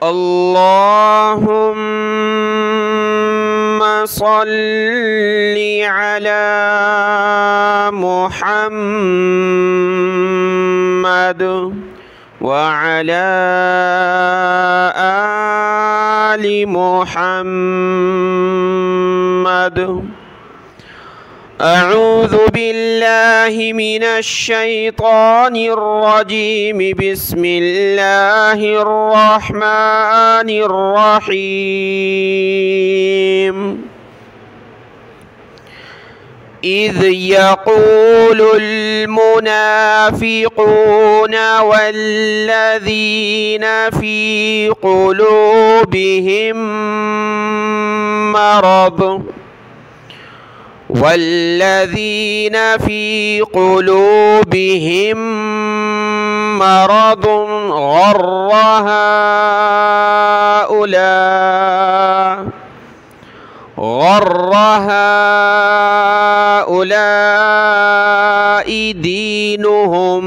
اللهم صل على محمد وعلى آل محمد. أعوذ بالله من الشيطان الرجيم. بسم الله الرحمن الرحيم. إذ يقول المنافقون والذين في قلوبهم مرض غر هؤلاء دينهم.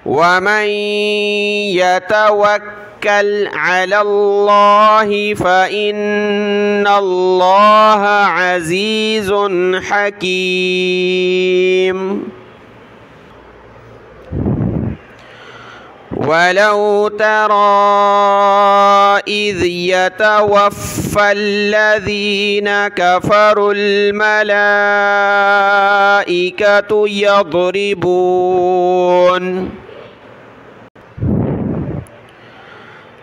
ومن يتوكل على الله فإن الله عزيز حكيم. ولو ترى إذ يتوفى الذين كفروا الملائكة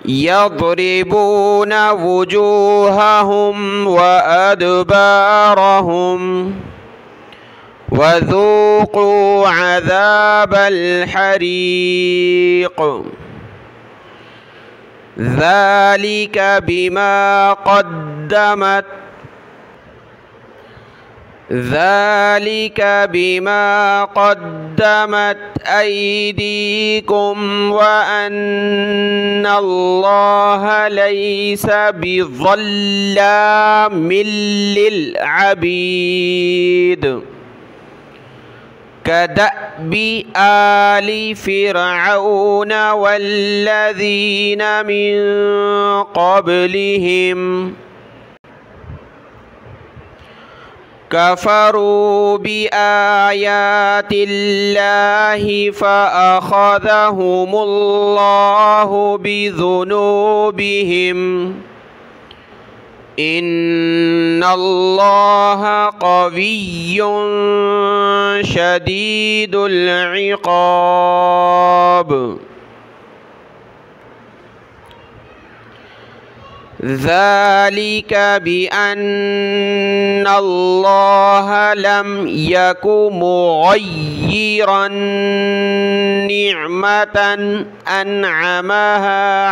يضربون وجوههم وأدبارهم وذوقوا عذاب الحريق. ذلك بما قدمت أيديكم وأن الله ليس بظلام للعبيد. كدأب آل فرعون والذين من قبلهم كفروا بآيات الله فأخذهم الله بذنوبهم إن الله قوي شديد العقاب. ذلك بأن الله لم يك مغيرا نعمة أنعمها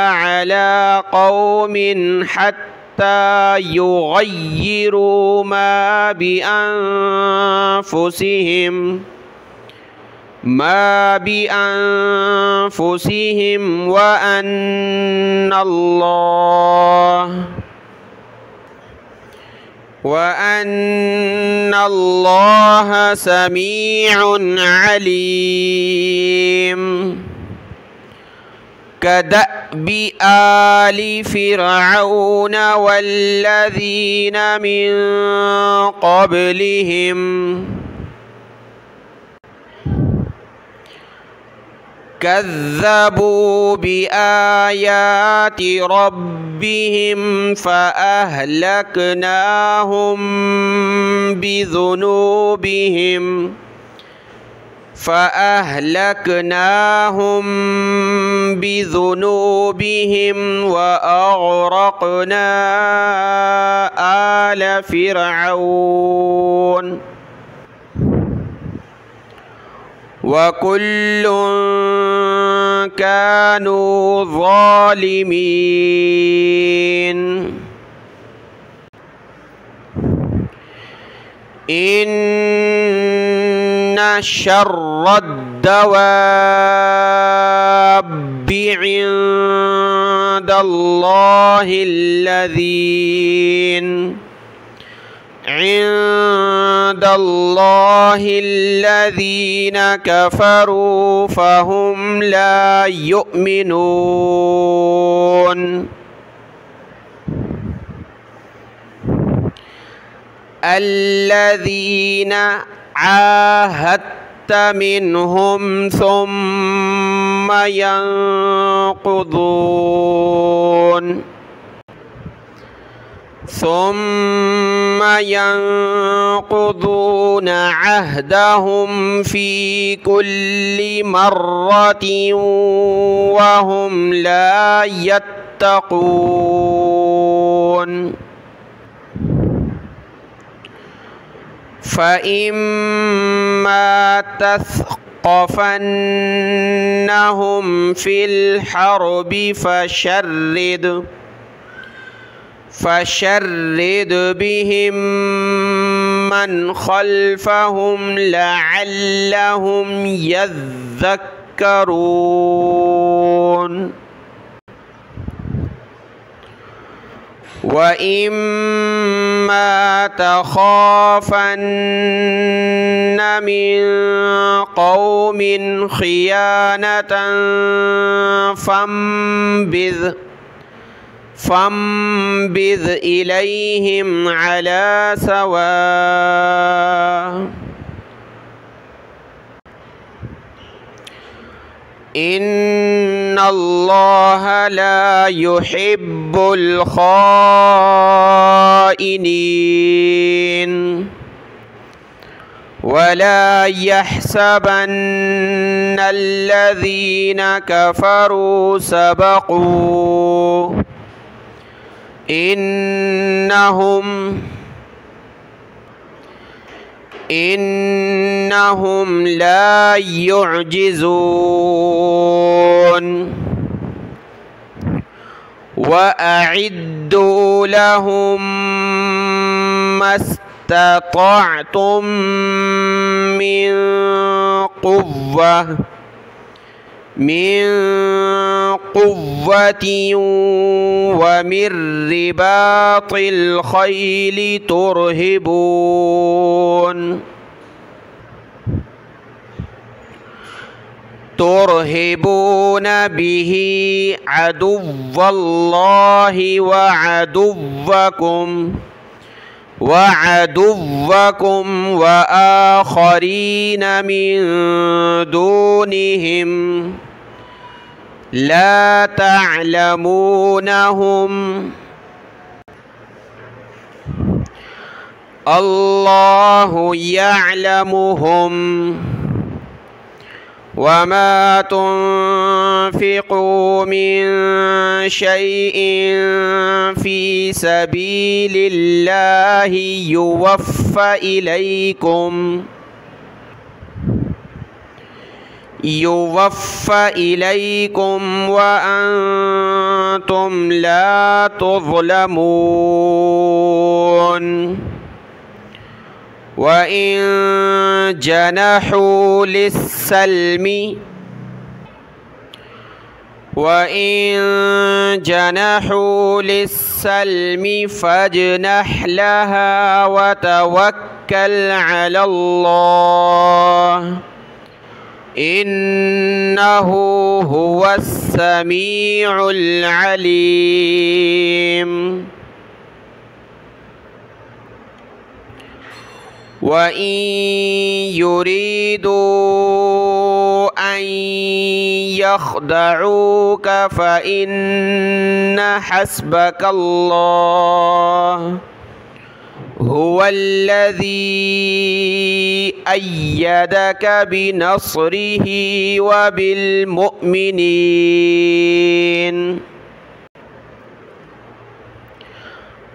على قوم حتى يغيروا ما بأنفسهم وأن الله سميع عليم. كدأب آل فرعون والذين من قبلهم كذبوا بآيات ربهم فأهلكناهم بذنوبهم وأغرقنا آل فرعون وكل كانوا ظالمين. إن شر الدواب عند الله الذين الله الذين كفروا فهم لا يؤمنون الذين عاهدت منهم ثم ينقضون عهدهم في كل مرة وهم لا يتقون فإما تثقفنهم في الحرب فشرد بهم من خلفهم لعلهم يذكرون وإما تخافن من قوم خيانة فانبذ إليهم على سواء إن الله لا يحب الخائنين ولا يحسبن الذين كفروا سبقوا إنهم لا يعجزون وأعدوا لهم ما استطعتم من قوة ومن رباط الخيل ترهبون به عدو الله وعدوكم وآخرين من دونهم لا تعلمونهم الله يعلمهم وما تنفقوا من شيء في سبيل الله يوفى إليكم وأنتم لا تظلمون وإن جنحوا للسلم فاجنح لها وتوكل على الله إنه هو السميع العليم وإن يريدوا أن يخدعوك فإن حسبك الله هو الذي أيدك بنصره وبالمؤمنين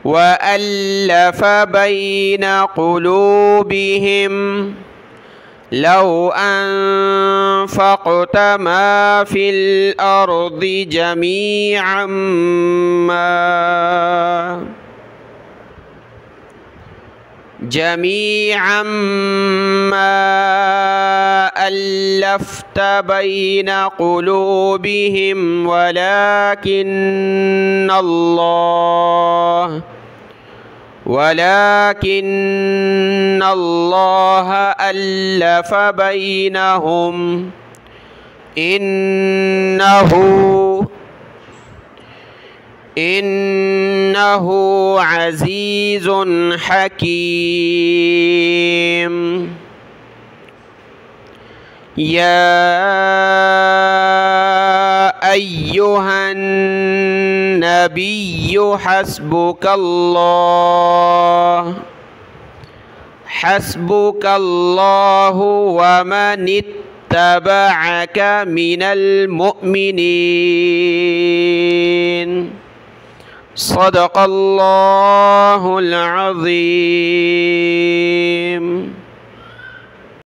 وألف بين قلوبهم لو أنفقت ما في الأرض جميعا ما ألفت بين قلوبهم ولكن الله ألف بينهم إنه عزيز حكيم. يا أيها النبي حسبك الله ومن اتبعك من المؤمنين. صدق الله العظيم.